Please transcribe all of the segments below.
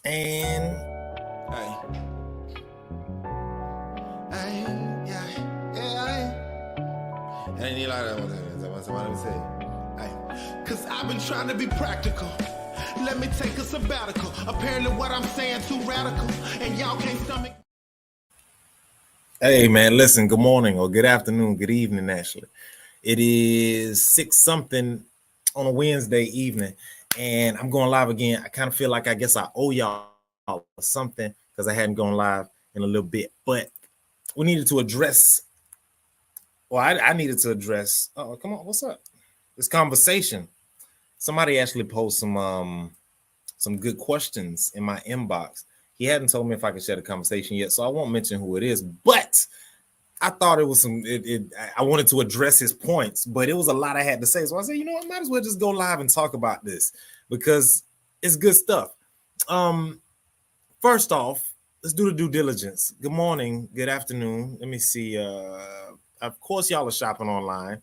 And Hey. Hey, yeah. It ain't even like that one. Somebody say, hey. Cause I've been trying to be practical. Let me take a sabbatical. Apparently what I'm saying too radical. And y'all can't stomach. hey, man, listen, good morning or good afternoon, good evening, actually. It is 6 something on a Wednesday evening, and I'm going live again. I kind of feel like I guess I owe y'all something because I hadn't gone live in a little bit, but we needed to address, I needed to address, oh, come on, what's up? This conversation. Somebody actually posed some good questions in my inbox. He hadn't told me if I could share the conversation yet, so I won't mention who it is, but I thought it was I wanted to address his points, but it was a lot I had to say. So I said, you know what, might as well just go live and talk about this because it's good stuff. First off, let's do the due diligence. Good morning, good afternoon. Let me see. Of course, y'all are shopping online.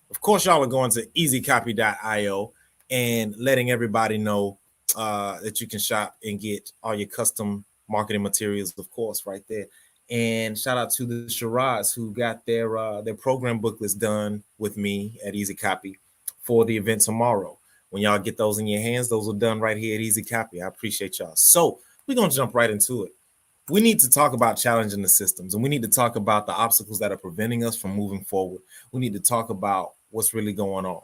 Of course, y'all are going to easycopy.io and letting everybody know that you can shop and get all your custom marketing materials, of course, right there. And shout out to the Shiraz who got their program booklets done with me at Easy Copy for the event tomorrow. When y'all get those in your hands, those are done right here at Easy Copy. I appreciate y'all. So we're gonna jump right into it. We need to talk about challenging the systems, and we need to talk about the obstacles that are preventing us from moving forward. We need to talk about what's really going on.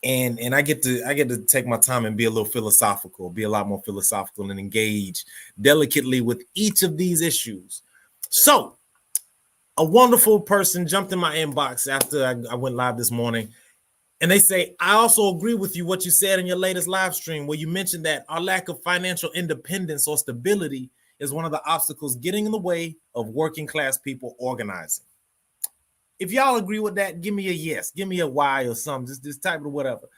And I get to take my time and be a little philosophical, be a lot more philosophical and engage delicately with each of these issues. So a wonderful person jumped in my inbox after I went live this morning, and they say, I also agree with you what you said in your latest live stream where you mentioned that our lack of financial independence or stability is one of the obstacles getting in the way of working class people organizing. If y'all agree with that, give me a yes, give me a Y or something, just type it or whatever.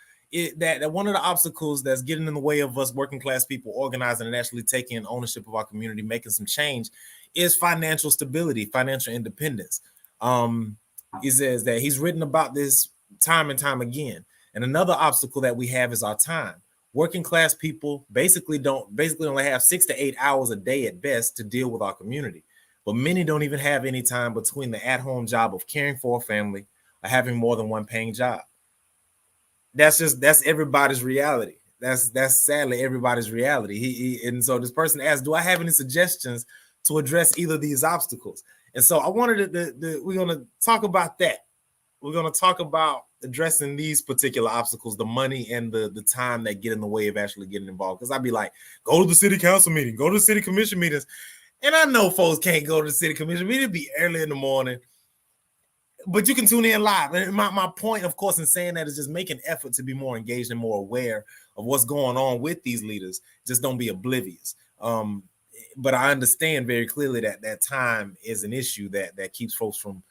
That one of the obstacles that's getting in the way of us working class people organizing and actually taking ownership of our community, making some change, is financial stability, financial independence. He says that he's written about this time and time again. And another obstacle that we have is our time. Working class people basically only have 6 to 8 hours a day at best to deal with our community. But many don't even have any time between the at-home job of caring for a family or having more than one paying job. That's everybody's reality. That's sadly everybody's reality. And so this person asked, do I have any suggestions to address either of these obstacles? And so I wanted we're going to talk about that. We're going to talk about addressing these particular obstacles, the money and the time that get in the way of actually getting involved. Because I'd be like, go to the city council meeting, go to the city commission meetings. And I know folks can't go to the city commission meeting. It'd be early in the morning. But you can tune in live. And my point, of course, in saying that is just make an effort to be more engaged and more aware of what's going on with these leaders. Just don't be oblivious. But I understand very clearly that time is an issue that keeps folks from,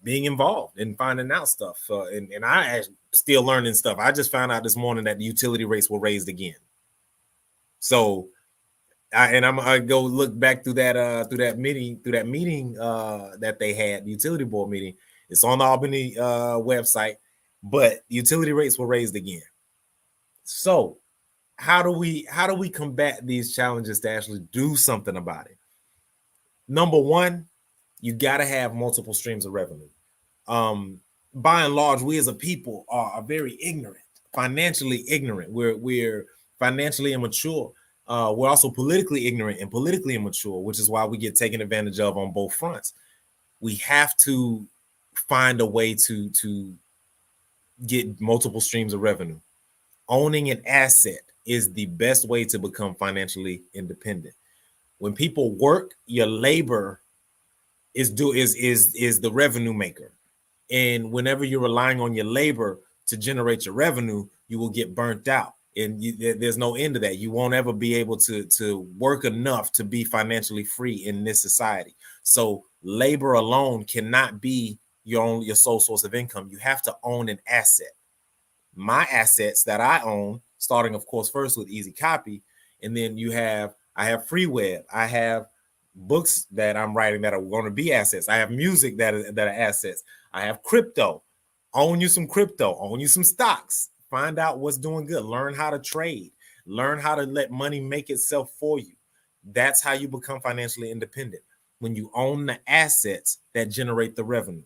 being involved and finding out stuff. And I still learning stuff. I just found out this morning that the utility rates were raised again. So, I'm gonna go look back through that meeting that they had, the utility board meeting. It's on the Albany website, but the utility rates were raised again. So how do we combat these challenges to actually do something about it? Number one, you got to have multiple streams of revenue. By and large, we as a people are very ignorant, financially ignorant. We're financially immature. We're also politically ignorant and politically immature, which is why we get taken advantage of on both fronts. We have to find a way to get multiple streams of revenue. Owning an asset is the best way to become financially independent. When people work, your labor is the revenue maker. And whenever you're relying on your labor to generate your revenue, you will get burnt out. And there's no end to that. You won't ever be able to work enough to be financially free in this society. So labor alone cannot be your sole source of income. You have to own an asset. My assets that I own, starting of course first with Easy Copy, and then I have FreeWeb, I have books that I'm writing that are going to be assets. I have music that are assets. I have crypto. Own you some crypto. Own you some stocks. Find out what's doing good. Learn how to trade. Learn how to let money make itself for you. That's how you become financially independent, when you own the assets that generate the revenue.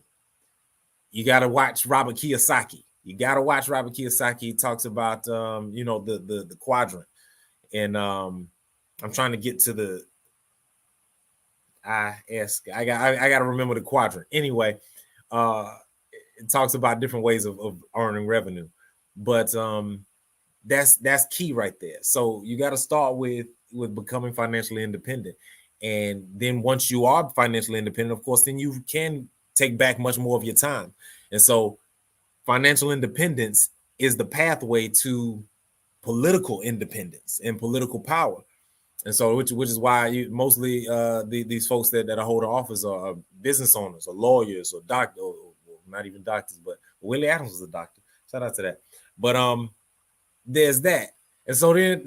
You got to watch Robert Kiyosaki. You got to watch Robert Kiyosaki. He talks about the quadrant, and I'm trying to get to the I got to remember the quadrant. Anyway, it talks about different ways of earning revenue, but that's key right there. So you got to start with becoming financially independent, and then once you are financially independent, of course, then you can take back much more of your time. And so financial independence is the pathway to political independence and political power. And so, which is why mostly these folks that are holding office are business owners or lawyers or doctors, or not even doctors, but Willie Adams was a doctor. Shout out to that. But there's that. And so then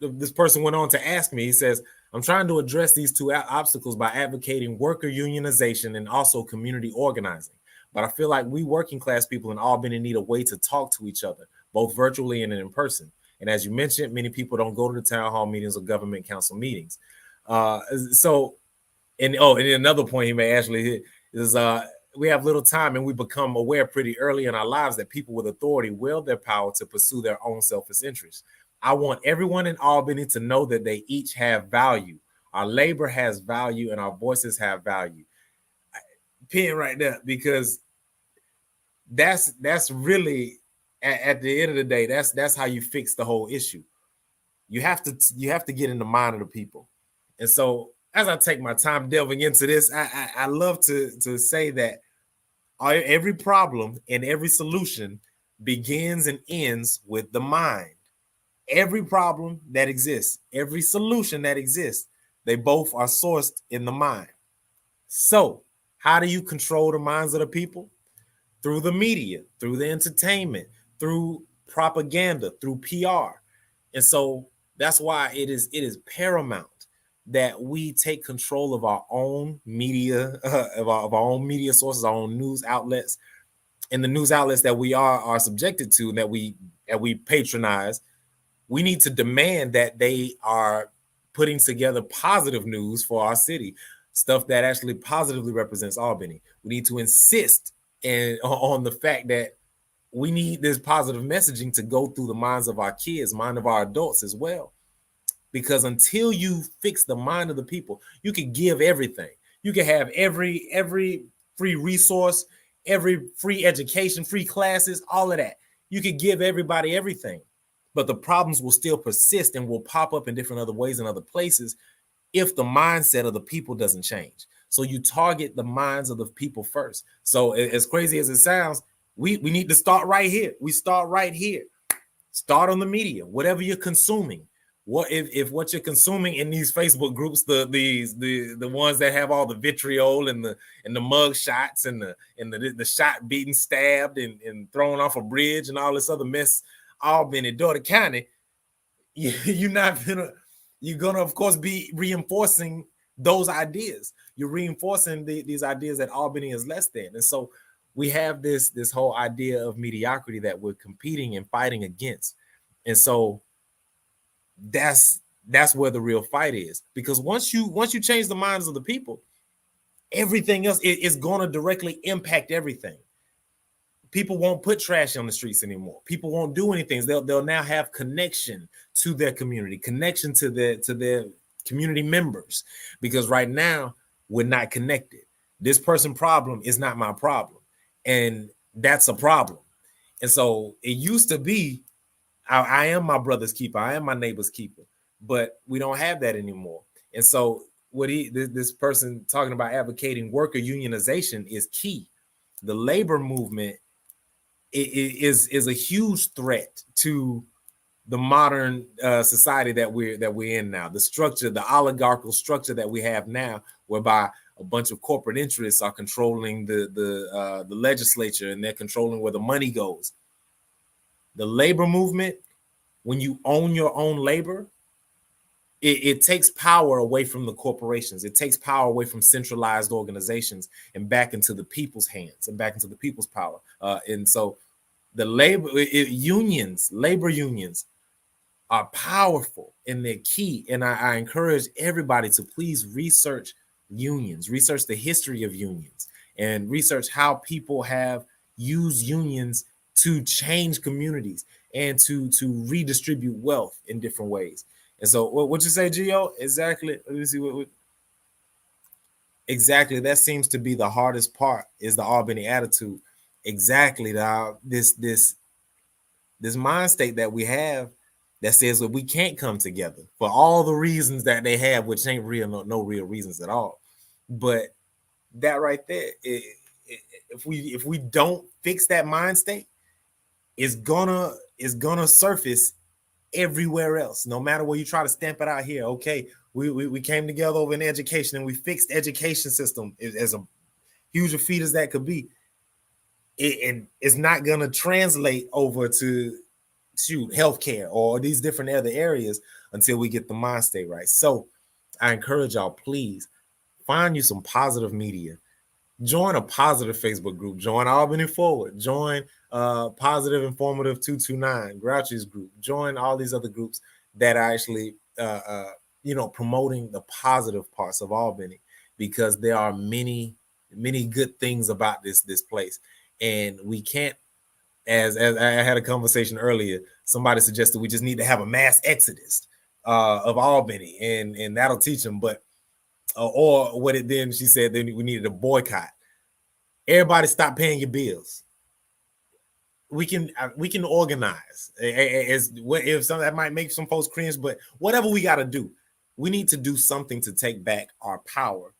this person went on to ask me. He says, "I'm trying to address these two obstacles by advocating worker unionization and also community organizing. But I feel like we working class people in Albany need a way to talk to each other, both virtually and in person. And as you mentioned, many people don't go to the town hall meetings or government council meetings. And another point he may actually hit is we have little time, and we become aware pretty early in our lives that people with authority wield their power to pursue their own selfish interests. I want everyone in Albany to know that they each have value. Our labor has value, and our voices have value." Pin right there, because that's really at the end of the day, that's how you fix the whole issue. You have to get in the mind of the people. And so as I take my time delving into this, I love to say that every problem and every solution begins and ends with the mind. Every problem that exists, every solution that exists, they both are sourced in the mind. So how do you control the minds of the people? Through the media, through the entertainment, through propaganda, through PR. And so that's why it is paramount that we take control of our own media, of our own media sources, our own news outlets, and the news outlets that we are subjected to, that we patronize. We need to demand that they are putting together positive news for our city, stuff that actually positively represents Albany. We need to insist on the fact that we need this positive messaging to go through the minds of our kids, mind of our adults as well. Because until you fix the mind of the people, you can give everything. You can have every free resource, every free education, free classes, all of that. You can give everybody everything, but the problems will still persist and will pop up in different other ways in other places if the mindset of the people doesn't change. So you target the minds of the people first. So as crazy as it sounds, we need to start right here. We start right here. Start on the media, whatever you're consuming. What if what you're consuming in these Facebook groups, the ones that have all the vitriol and the mug shots and the shot beaten, stabbed and thrown off a bridge and all this other mess, all been in Daughter County, you're gonna of course be reinforcing those ideas. You're reinforcing these ideas that Albany is less than. And so we have this whole idea of mediocrity that we're competing and fighting against. And so that's where the real fight is, because once you change the minds of the people, everything else is going to directly impact everything. People won't put trash on the streets anymore. People won't do anything. They'll now have connection to their community, connection to their community members, because right now we're not connected. This person problem is not my problem, and that's a problem. And so it used to be, I am my brother's keeper, I am my neighbor's keeper, but we don't have that anymore. And so this person talking about advocating worker unionization is key. The labor movement is a huge threat to the modern society that we're in now. The structure, the oligarchical structure that we have now, whereby a bunch of corporate interests are controlling the legislature, and they're controlling where the money goes. The labor movement, when you own your own labor, it takes power away from the corporations. It takes power away from centralized organizations and back into the people's hands and back into the people's power. And so the labor unions are powerful and they're key. And I encourage everybody to please research unions, research the history of unions, and research how people have used unions to change communities and to redistribute wealth in different ways. And so, what you say, Gio? Exactly. Let me see what exactly. That seems to be the hardest part is the Albany attitude. Exactly. This mind state that we have that says that we can't come together for all the reasons that they have, which ain't real, no real reasons at all. But that right there, if we don't fix that mind state, it's gonna surface everywhere else. No matter where you try to stamp it out here. Okay, we came together over in education and we fixed the education system as a huge a feat as that could be. It's not gonna translate over to healthcare or these different other areas until we get the mind state right. So I encourage y'all, please find you some positive media. Join a positive Facebook group. Join Albany Forward. Join Positive Informative 229, Grouchy's group. Join all these other groups that are actually promoting the positive parts of Albany, because there are many good things about this place, and we can't. As I had a conversation earlier, somebody suggested we just need to have a mass exodus of Albany, and that'll teach them. But or what it then she said then we needed a boycott. Everybody stop paying your bills. We can organize. As if some that might make some folks cringe, but whatever we got to do, we need to do something to take back our power.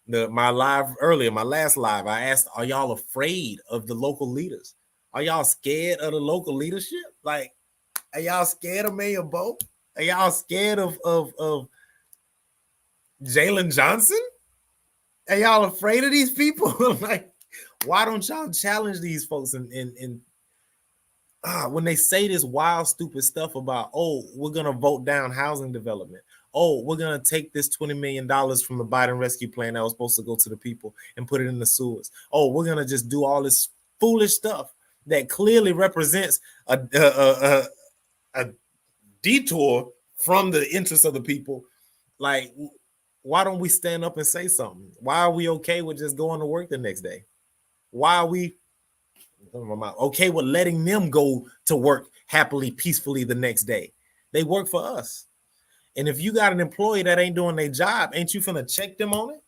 My last live, I asked, are y'all afraid of the local leaders? Are y'all scared of the local leadership? Like, are y'all scared of Mayor Bo? Are y'all scared of Jalen Johnson? Are y'all afraid of these people? Like, why don't y'all challenge these folks and when they say this wild, stupid stuff about, oh, we're gonna vote down housing development. Oh, we're gonna take this $20 million from the Biden rescue plan that was supposed to go to the people and put it in the sewers. Oh, we're gonna just do all this foolish stuff that clearly represents a detour from the interests of the people. Like, why don't we stand up and say something? Why are we okay with just going to work the next day? Why are we okay with letting them go to work happily, peacefully the next day? They work for us. And if you got an employee that ain't doing their job, ain't you finna check them on it?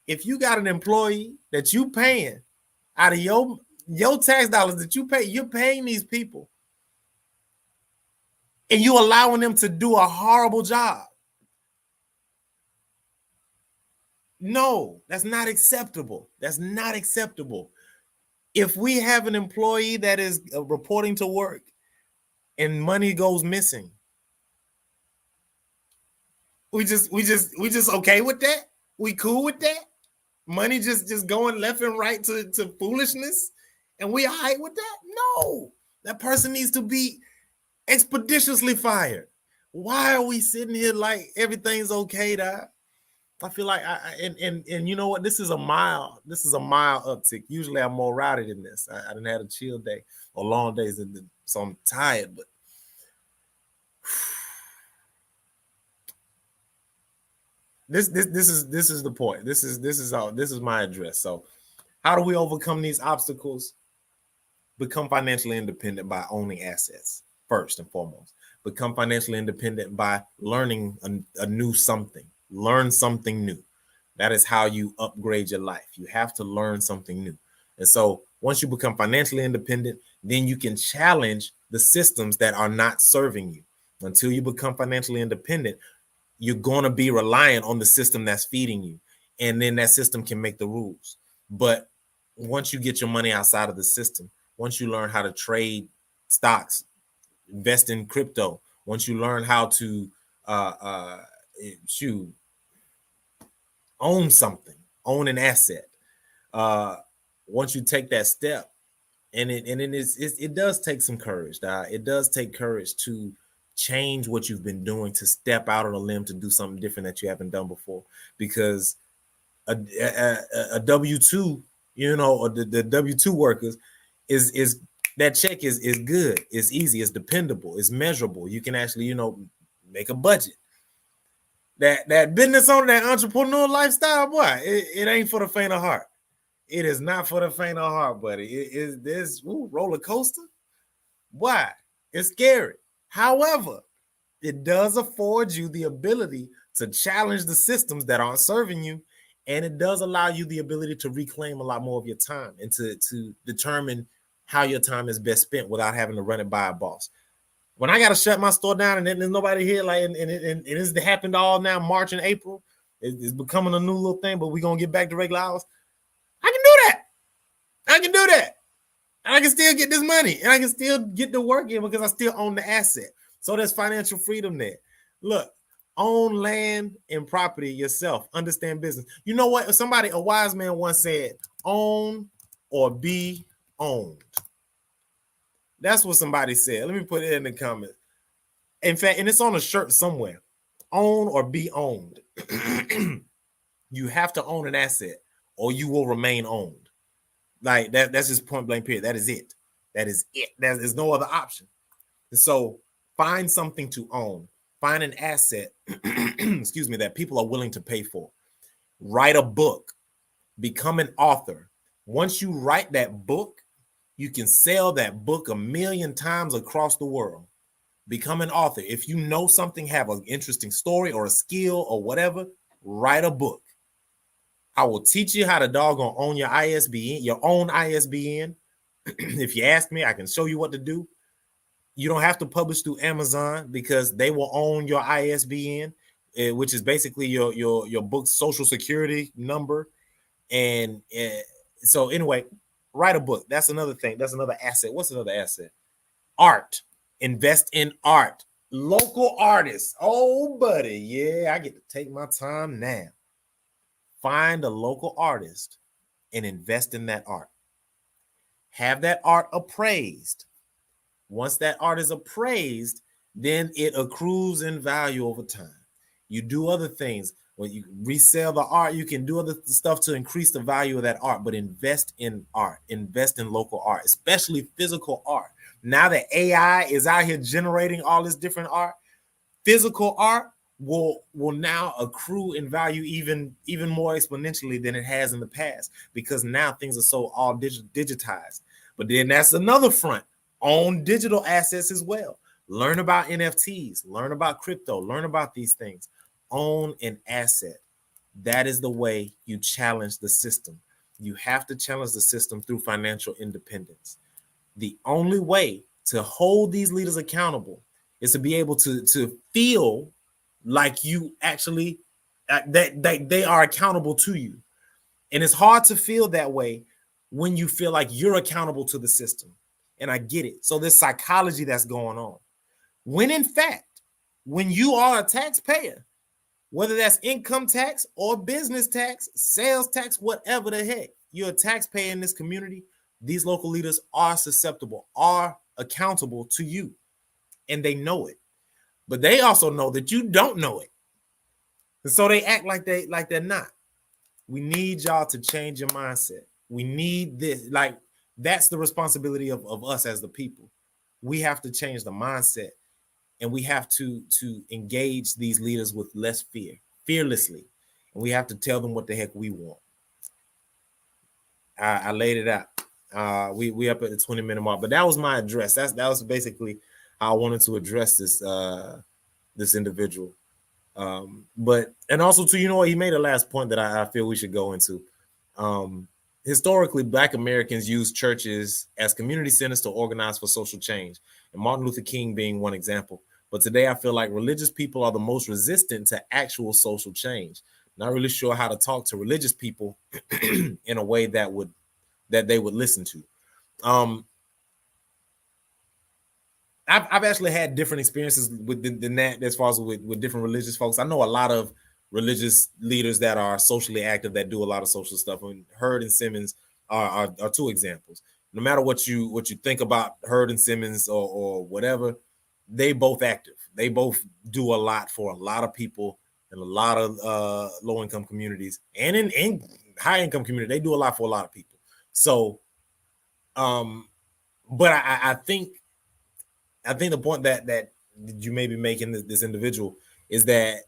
If you got an employee that you paying out of your tax dollars that you pay, you're paying these people, and you allowing them to do a horrible job. No, that's not acceptable. That's not acceptable. If we have an employee that is reporting to work and money goes missing, we just okay with that? We cool with that? Money just going left and right to foolishness, and we all right with that? No, that person needs to be expeditiously fired. Why are we sitting here like everything's okay, dog? I feel like and you know what? This is a mild uptick. Usually I'm more rowdy than this. I didn't have a chill day or long days, so I'm tired. But this is the point. This is my address. So, how do we overcome these obstacles? Become financially independent by owning assets first and foremost. Become financially independent by learning a new something. Learn something new. That is how you upgrade your life. You have to learn something new. And so once you become financially independent, then you can challenge the systems that are not serving you. Until you become financially independent, you're going to be reliant on the system that's feeding you. And then that system can make the rules. But once you get your money outside of the system, once you learn how to trade stocks, invest in crypto, once you learn how to own something, own an asset. Once you take that step, and it does take some courage. It does take courage to change what you've been doing, to step out on a limb, to do something different that you haven't done before. Because a W-2, or the W-2 workers is that check is good, it's easy, it's dependable, it's measurable. You can actually, make a budget. That business owner, that entrepreneur lifestyle, boy, it ain't for the faint of heart. It is not for the faint of heart, buddy. It is this roller coaster. Why? It's scary. However, it does afford you the ability to challenge the systems that aren't serving you, and it does allow you the ability to reclaim a lot more of your time and to determine how your time is best spent without having to run it by a boss. When I got to shut my store down and then there's nobody here, like, and it's happened all now, March and April, it's becoming a new little thing, but we're going to get back to regular hours. I can do that. I can do that. And I can still get this money and I can still get the work in because I still own the asset. So there's financial freedom there. Look, own land and property yourself. Understand business. You know what? A wise man once said, own or be owned. That's what somebody said. Let me put it in the comments. In fact, and it's on a shirt somewhere. Own or be owned. You have to own an asset or you will remain owned. Like that's just point blank period. That is it. That is it. There's no other option. And so find something to own. Find an asset, excuse me, that people are willing to pay for. Write a book. Become an author. Once you write that book, you can sell that book 1 million times across the world. Become an author. If you know something, have an interesting story or a skill or whatever, write a book. I will teach you how to doggone own your ISBN, your own ISBN. If you ask me, I can show you what to do. You don't have to publish through Amazon because they will own your ISBN, which is basically your book's social security number. And so anyway, write a book. That's another thing. That's another asset. What's another asset? Art. Invest in art. Local artists. Oh, buddy. Yeah, I get to take my time now. Find a local artist and invest in that art. Have that art appraised. Once that art is appraised, then it accrues in value over time. You do other things. When you resell the art, you can do other stuff to increase the value of that art, but invest in art, invest in local art, especially physical art. Now that AI is out here generating all this different art, physical art will now accrue in value even more exponentially than it has in the past because now things are so all digitized. But then that's another front. Own digital assets as well. Learn about NFTs, learn about crypto, learn about these things. Own an asset. That is the way you challenge the system. You have to challenge the system through financial independence. The only way to hold these leaders accountable is to be able to feel like you actually that they are accountable to you. And it's hard to feel that way when you feel like you're accountable to the system. And I get it. So there's psychology that's going on. When in fact, when you are a taxpayer, whether that's income tax or business tax, sales tax, whatever the heck, you're a taxpayer in this community, these local leaders are susceptible, are accountable to you, and they know it. But they also know that you don't know it. And so they act like they're not. We need y'all to change your mindset. We need this. Like, that's the responsibility of us as the people. We have to change the mindset, and we have to engage these leaders with less fear, fearlessly. And we have to tell them what the heck we want. I laid it out. We up at the 20-minute mark, but that was my address. That was basically how I wanted to address this individual. But and also too, you know what, he made a last point that I feel we should go into. Historically, Black Americans used churches as community centers to organize for social change, and Martin Luther King being one example. But today I feel like religious people are the most resistant to actual social change. Not really sure how to talk to religious people in a way that they would listen to. I've actually had different experiences than that as far as with different religious folks. I know a lot of religious leaders that are socially active that do a lot of social stuff. And Hurd and Simmons are two examples. No matter what you think about Hurd and Simmons or whatever, they both active. They both do a lot for a lot of people in a lot of low income communities and in high income community. They do a lot for a lot of people. So But I think the point that you may be making, this individual, is that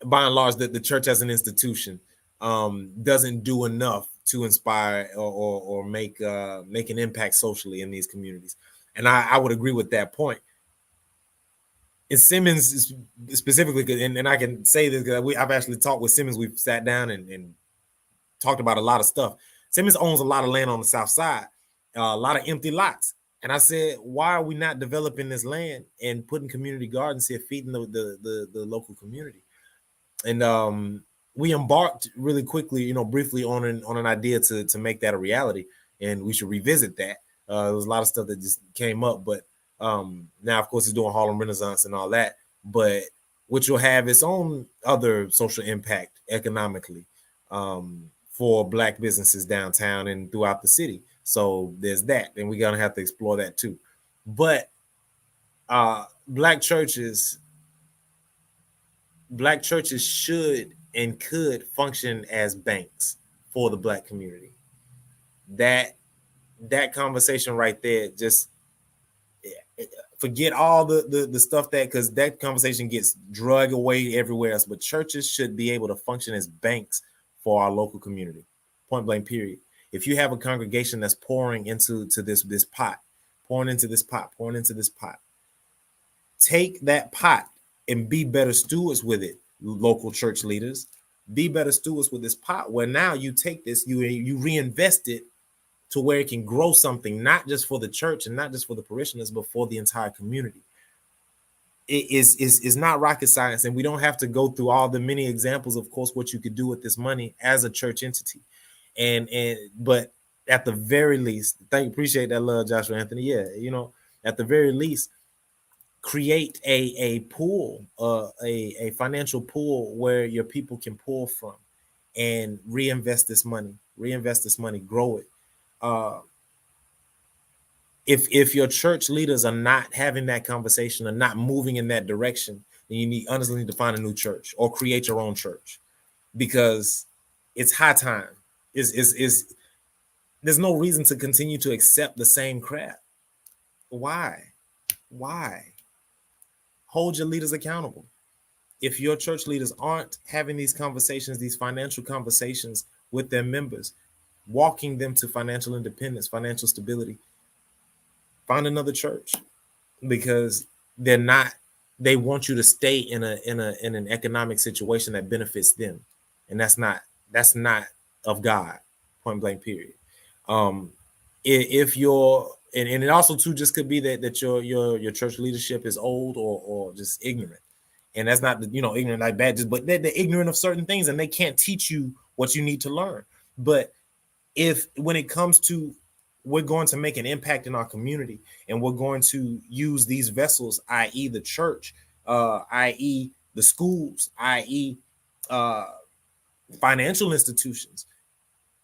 by and large that the church as an institution doesn't do enough to inspire or make an impact socially in these communities. And I would agree with that point. In Simmons specifically, and I can say this because I've actually talked with Simmons. We've sat down and talked about a lot of stuff. Simmons owns a lot of land on the south side, a lot of empty lots. And I said, why are we not developing this land and putting community gardens here, feeding the local community? And we embarked really quickly, briefly on an idea to make that a reality, and we should revisit that. There was a lot of stuff that just came up, but now, of course, he's doing Harlem Renaissance and all that, but which will have its own other social impact economically for Black businesses downtown and throughout the city. So there's that, and we're gonna have to explore that too. But Black churches should and could function as banks for the Black community. That conversation right there, just forget all the stuff because that conversation gets drug away everywhere else. But churches should be able to function as banks for our local community. Point blank, period. If you have a congregation that's pouring into this pot, pouring into this pot, take that pot and be better stewards with it, local church leaders. Be better stewards with this pot, where now you take this, you reinvest it to where it can grow something, not just for the church and not just for the parishioners, but for the entire community. It is not rocket science, and we don't have to go through all the many examples, of course, what you could do with this money as a church entity. But at the very least, appreciate that love, Joshua Anthony. Yeah, at the very least, create a pool, a financial pool where your people can pull from and reinvest this money, grow it. If your church leaders are not having that conversation or not moving in that direction, then you honestly need to find a new church or create your own church, because it's high time. Is there's no reason to continue to accept the same crap. Why? Hold your leaders accountable. If your church leaders aren't having these conversations, these financial conversations with their members, walking them to financial independence, financial stability, find another church, because they want you to stay in an economic situation that benefits them, and that's not of God. Point blank, period. If you're and it also too just could be that your church leadership is old or just ignorant, and that's not ignorant like bad, just but they're ignorant of certain things and they can't teach you what you need to learn. But if when it comes to we're going to make an impact in our community and we're going to use these vessels, i.e. the church, i.e. the schools, i.e. financial institutions,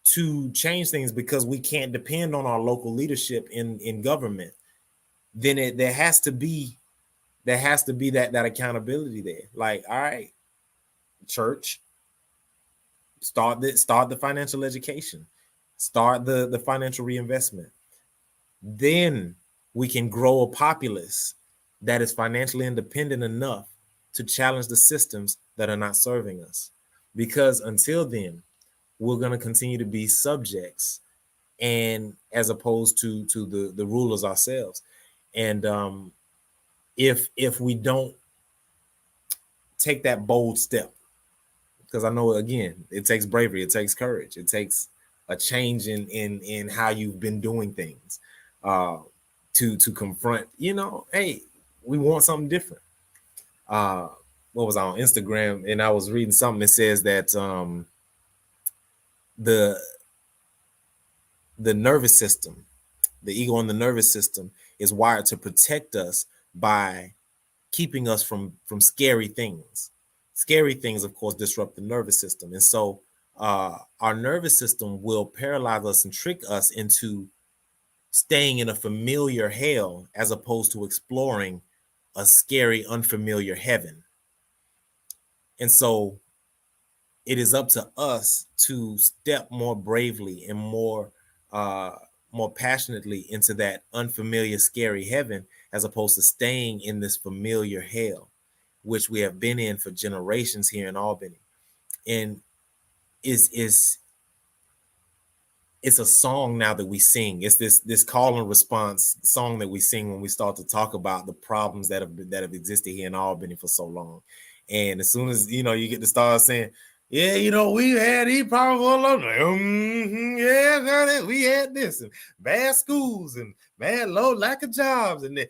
to change things, because we can't depend on our local leadership in government, then there has to be that accountability there. Like, all right, church, start the financial education, start the financial reinvestment. Then we can grow a populace that is financially independent enough to challenge the systems that are not serving us. Because until then, we're going to continue to be subjects, and as opposed to the rulers ourselves. And if we don't take that bold step, because I know, again, it takes bravery, it takes courage, it takes a change in how you've been doing things, to confront, hey, we want something different. What was I on Instagram, and I was reading something that says that the nervous system, the ego and the nervous system is wired to protect us by keeping us from scary things. Scary things, of course, disrupt the nervous system. And so our nervous system will paralyze us and trick us into staying in a familiar hell as opposed to exploring a scary, unfamiliar heaven. And so it is up to us to step more bravely and more more passionately into that unfamiliar, scary heaven as opposed to staying in this familiar hell, which we have been in for generations here in Albany. And is it's a song now that we sing. It's this call and response song that we sing when we start to talk about the problems that have existed here in Albany for so long. And as soon as you get to start saying, yeah, we had these problems all over. Yeah, we had this and bad schools and bad lack of jobs and the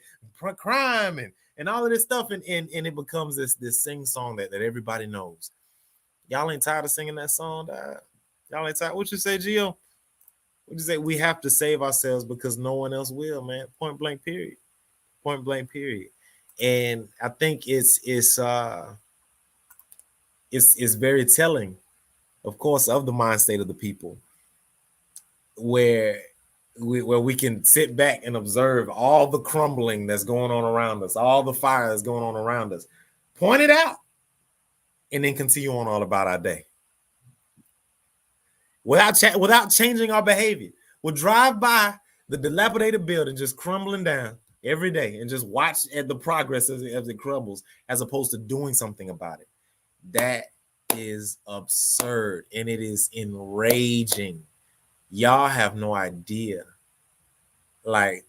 crime and all of this stuff, and it becomes this sing song that everybody knows. Y'all ain't tired of singing that song, dog? Y'all ain't tired? What you say, Gio? What you say? We have to save ourselves because no one else will, man. Point blank, period. Point blank, period. And I think it's very telling, of course, of the mind state of the people, where we can sit back and observe all the crumbling that's going on around us, all the fire that's going on around us, point it out, and then continue on all about our day. Without changing our behavior. We'll drive by the dilapidated building just crumbling down every day and just watch at the progress as it crumbles, as opposed to doing something about it. That is absurd, and it is enraging. Y'all have no idea. Like,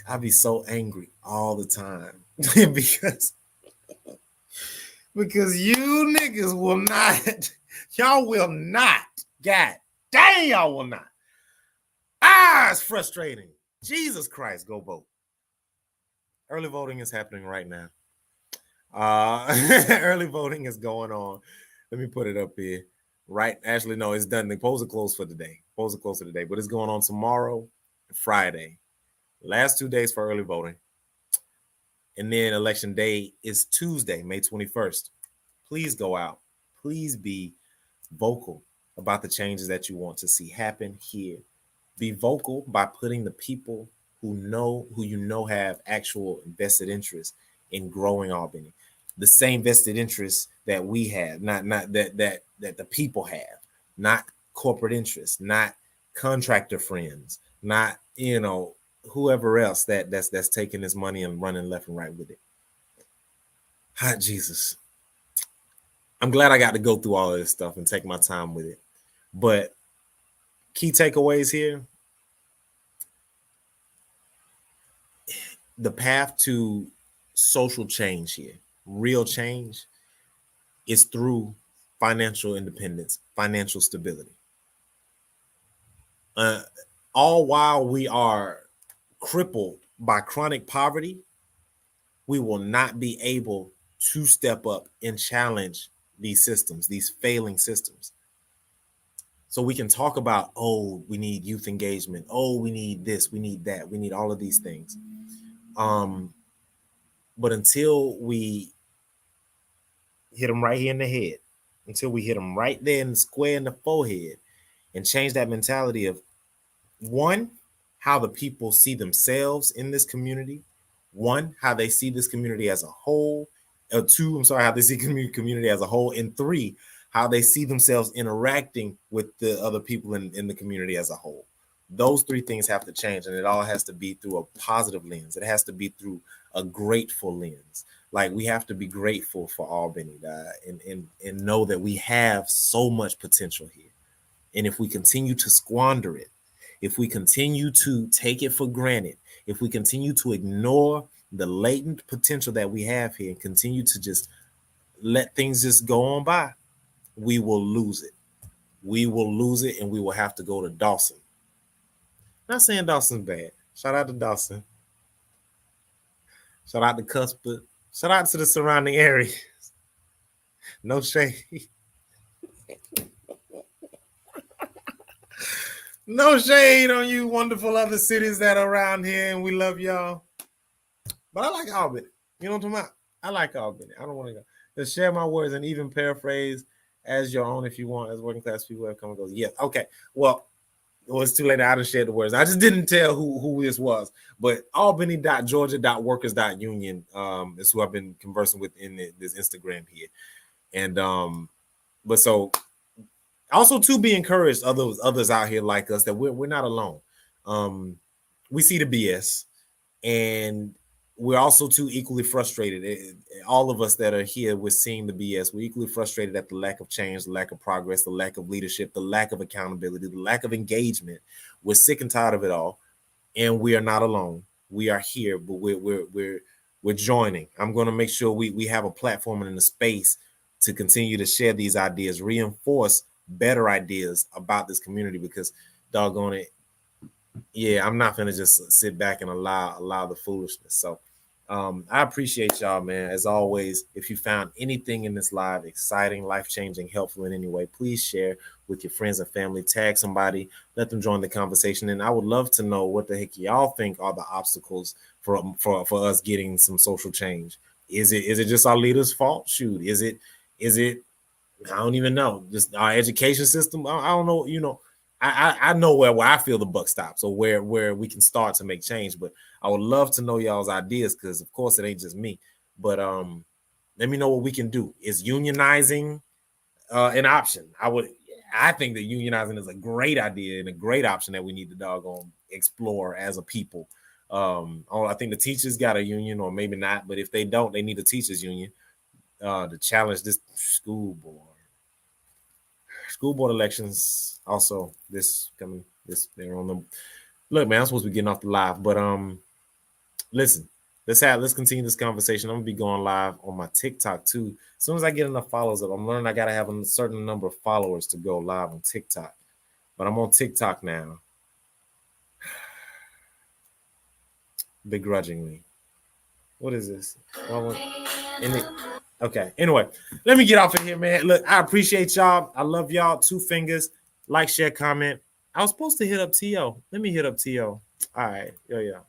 I be so angry all the time because you niggas will not. Y'all will not. God dang, y'all will not. It's frustrating. Jesus Christ, go vote. Early voting is happening right now. Early voting is going on. Let me put it up here. Right. Actually, no, it's done. The polls are closed for today. But it's going on tomorrow, Friday. Last 2 days for early voting. And then election day is Tuesday, May 21st. Please go out. Please be vocal about the changes that you want to see happen here. Be vocal by putting the people who you know have actual vested interest in growing Albany. The same vested interest that we have, not that the people have, not corporate interests, not contractor friends, not whoever else that's taking this money and running left and right with it. Hot Jesus. I'm glad I got to go through all of this stuff and take my time with it. But key takeaways here. The path to social change here, real change, is through financial independence, financial stability. All while we are crippled by chronic poverty, we will not be able to step up and challenge these systems, these failing systems. So we can talk about, we need youth engagement. We need this, we need that, we need all of these things. But until we hit them right here in the head, until we hit them right there in the square in the forehead, and change that mentality of, one, how the people see themselves in this community, one, how they see this community as a whole, two, how they see community as a whole, and three, how they see themselves interacting with the other people in the community as a whole. Those three things have to change, and it all has to be through a positive lens. It has to be through a grateful lens. Like, we have to be grateful for Albany, and know that we have so much potential here. And if we continue to squander it, if we continue to take it for granted, if we continue to ignore the latent potential that we have here and continue to just let things just go on by, we will lose it. We will lose it, and we will have to go to Dawson. Not saying Dawson's bad. Shout out to Dawson. Shout out to Cuthbert. Shout out to the surrounding areas. No shade. No shade on you wonderful other cities that are around here, and we love y'all. But I like Albany. You know what I'm talking about? I like Albany. I don't want to go. Just share my words and even paraphrase as your own if you want, as working class people have come and goes. Yeah, okay. Well, it's too late. I didn't share the words. I just didn't tell who this was. But albany.georgia.workers.union is who I've been conversing with in this Instagram here. And but so Also, to be encouraged, others out here like us, that we're not alone. We see the BS, and we're also too equally frustrated. All of us that are here, we're seeing the BS. We're equally frustrated at the lack of change, the lack of progress, the lack of leadership, the lack of accountability, the lack of engagement. We're sick and tired of it all, and we are not alone. We are here, but we're joining. I'm going to make sure we have a platform and a space to continue to share these ideas, reinforce better ideas about this community, because doggone it, yeah, I'm not gonna just sit back and allow the foolishness. So I appreciate y'all, man. As always, if you found anything in this live exciting, life-changing, helpful in any way, please share with your friends and family. Tag somebody, let them join the conversation. And I would love to know what the heck y'all think are the obstacles for us getting some social change. Is it just our leaders' fault? Shoot, is it I don't even know. Just our education system. I don't know. I know where I feel the buck stops, or where we can start to make change. But I would love to know y'all's ideas, because of course it ain't just me. But let me know what we can do. Is unionizing an option? I think that unionizing is a great idea and a great option that we need to doggone explore as a people. I think the teachers got a union, or maybe not, but if they don't, they need a teachers union to challenge this school board elections. Also, they're on them. Look, man, I'm supposed to be getting off the live, but listen, let's continue this conversation. I'm gonna be going live on my TikTok too. As soon as I get enough followers up, I'm learning I gotta have a certain number of followers to go live on TikTok. But I'm on TikTok now, begrudgingly. What is this? Okay. Anyway, let me get off of here, man. Look, I appreciate y'all. I love y'all. 2 fingers. Like, share, comment. I was supposed to hit up T.O. Let me hit up T.O. All right. Yeah.